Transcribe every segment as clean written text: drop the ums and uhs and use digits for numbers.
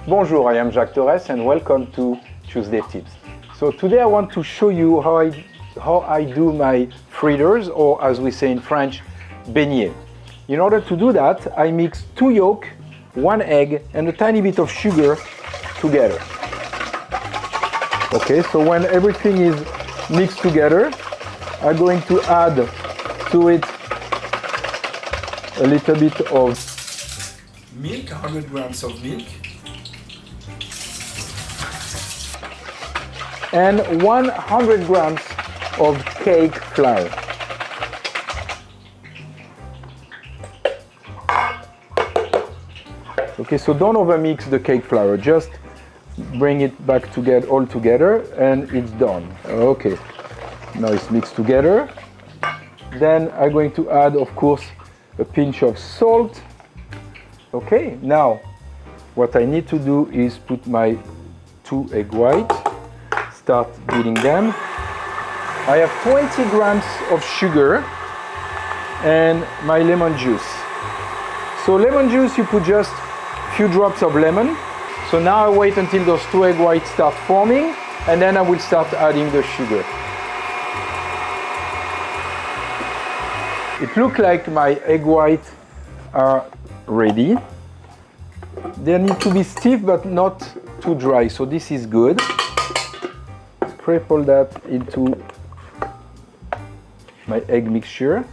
Bonjour, I am Jacques Torres and welcome to Tuesday Tips. So today I want to show you how I do my fritters, or as we say in French, beignets. In order to do that, I mix 2 yolks, 1 egg and a tiny bit of sugar together. Okay, so when everything is mixed together, I'm going to add to it a little bit of milk, 100 grams of milk, and 100 grams of cake flour. Okay, so don't overmix the cake flour, just bring it back together, all together, and it's done. Okay, now it's mixed together. Then I'm going to add, of course, a pinch of salt. Okay, now what I need to do is put my 2 egg whites, start beating them. I have 20 grams of sugar and my lemon juice. So lemon juice, you put just a few drops of lemon. So now I wait until those 2 egg whites start forming, and then I will start adding the sugar. It looks like my egg whites are ready. They need to be stiff but not too dry, so this is good. Scrape all that into my egg mixture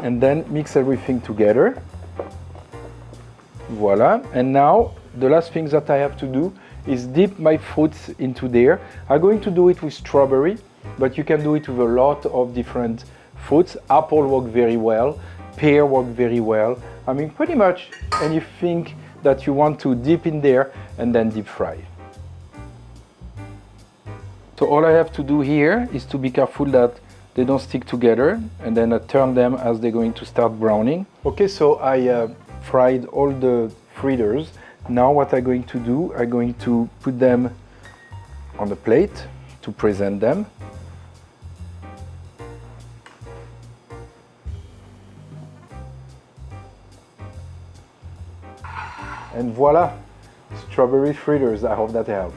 and then mix everything together. Voila, and now the last thing that I have to do is dip my fruits into there. I'm going to do it with strawberry, but you can do it with a lot of different fruits. Apple work very well, pear work very well. I mean, pretty much anything that you want to dip in there and then deep fry. So all I have to do here is to be careful that they don't stick together, and then I turn them as they're going to start browning. Okay, so I fried all the fritters. Now what I'm going to do, I'm going to put them on the plate to present them. And voila, strawberry fritters. I hope that helped.